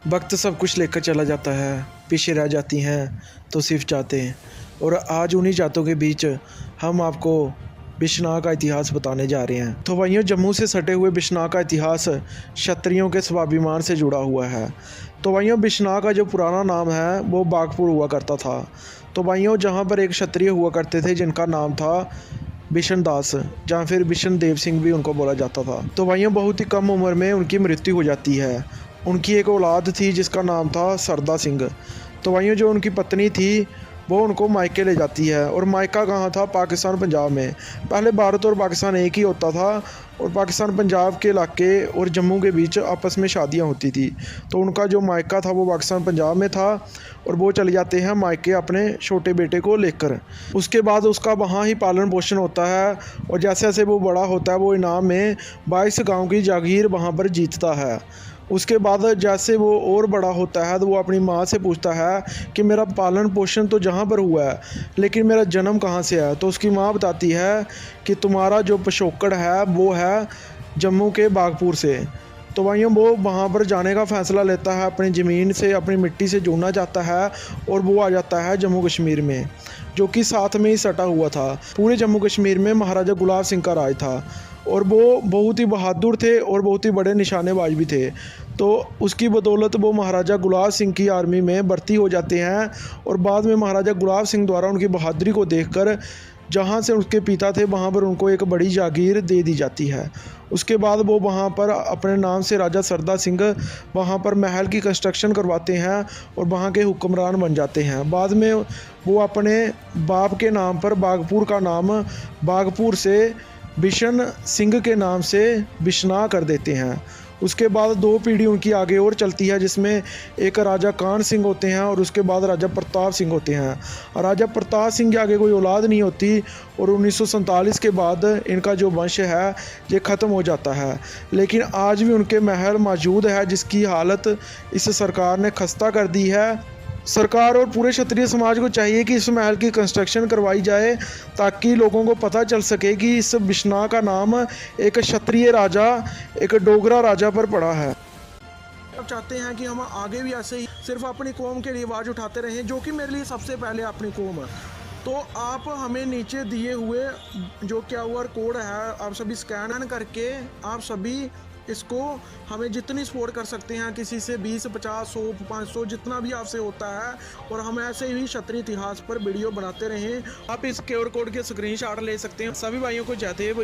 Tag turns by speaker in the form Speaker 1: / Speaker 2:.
Speaker 1: वक्त सब कुछ लेकर चला जाता है, पीछे रह जाती हैं तो सिर्फ जातें। और आज उन्हीं जातों के बीच हम आपको बिश्नाह का इतिहास बताने जा रहे हैं। तो भाइयों, जम्मू से सटे हुए बिश्नाह का इतिहास क्षत्रियों के स्वाभिमान से जुड़ा हुआ है। तो भाइयों, बिश्नाह का जो पुराना नाम है वो बागपुर हुआ करता था। तो भाइयों, जहाँ पर एक क्षत्रिय हुआ करते थे जिनका नाम था बिशन दास, जहाँ फिर बिशन देव सिंह भी उनको बोला जाता था। तो भाइयों, बहुत ही कम उम्र में उनकी मृत्यु हो जाती है। उनकी एक औलाद थी जिसका नाम था सरदा सिंह। तो भाइयों, जो उनकी पत्नी थी वो उनको मायके ले जाती है। और मायका कहाँ था? पाकिस्तान पंजाब में। पहले भारत और पाकिस्तान एक ही होता था और पाकिस्तान पंजाब के इलाके और जम्मू के बीच आपस में शादियां होती थी। तो उनका जो मायका था वो पाकिस्तान पंजाब में था और वो चले जाते हैं मायके अपने छोटे बेटे को लेकर। उसके बाद उसका वहाँ ही पालन पोषण होता है और जैसे जैसे वो बड़ा होता है वो इनाम में 22 गाँव की जागीर वहाँ पर जीतता है। उसके बाद जैसे वो और बड़ा होता है तो वो अपनी माँ से पूछता है कि मेरा पालन पोषण तो जहाँ पर हुआ है लेकिन मेरा जन्म कहाँ से है। तो उसकी माँ बताती है कि तुम्हारा जो पिछोकड़ है वो है जम्मू के बागपुर से। तो भाइयों, वो वहाँ पर जाने का फ़ैसला लेता है, अपनी ज़मीन से अपनी मिट्टी से जुड़ना चाहता है और वो आ जाता है जम्मू कश्मीर में, जो कि साथ में ही सटा हुआ था। पूरे जम्मू कश्मीर में महाराजा गुलाब सिंह का राज था और वो बहुत ही बहादुर थे और बहुत ही बड़े निशानेबाज भी थे। तो उसकी बदौलत वो महाराजा गुलाब सिंह की आर्मी में भर्ती हो जाते हैं और बाद में महाराजा गुलाब सिंह द्वारा उनकी बहादुरी को देखकर जहाँ से उसके पिता थे वहाँ पर उनको एक बड़ी जागीर दे दी जाती है। उसके बाद वो वहाँ पर अपने नाम से राजा सरदा सिंह वहाँ पर महल की कंस्ट्रक्शन करवाते हैं और वहाँ के हुक्मरान बन जाते हैं। बाद में वो अपने बाप के नाम पर बागपुर का नाम बागपुर से बिशन सिंह के नाम से बिश्नाह कर देते हैं। उसके बाद 2 पीढ़ी उनकी आगे और चलती है जिसमें एक राजा कान सिंह होते हैं और उसके बाद राजा प्रताप सिंह होते हैं। राजा प्रताप सिंह के आगे कोई औलाद नहीं होती और 1947 के बाद इनका जो वंश है ये ख़त्म हो जाता है। लेकिन आज भी उनके महल मौजूद है जिसकी हालत इस सरकार ने खस्ता कर दी है। सरकार और पूरे क्षत्रिय समाज को चाहिए कि इस महल की कंस्ट्रक्शन करवाई जाए ताकि लोगों को पता चल सके कि इस बिश्नाह का नाम एक क्षत्रिय राजा, एक डोगरा राजा पर पड़ा है। अब चाहते हैं कि हम आगे भी ऐसे ही सिर्फ अपनी कौम के लिए आवाज़ उठाते रहें, जो कि मेरे लिए सबसे पहले अपनी कौम है। तो आप हमें नीचे दिए हुए जो QR कोड है आप सभी स्कैन करके आप सभी इसको हमें जितनी सपोर्ट कर सकते हैं, किसी से 20, 50, 100, 500 जितना भी आपसे होता है, और हम ऐसे ही क्षत्रिय इतिहास पर वीडियो बनाते रहें। आप इस QR कोड के स्क्रीनशॉट ले सकते हैं। सभी भाइयों को जय देव।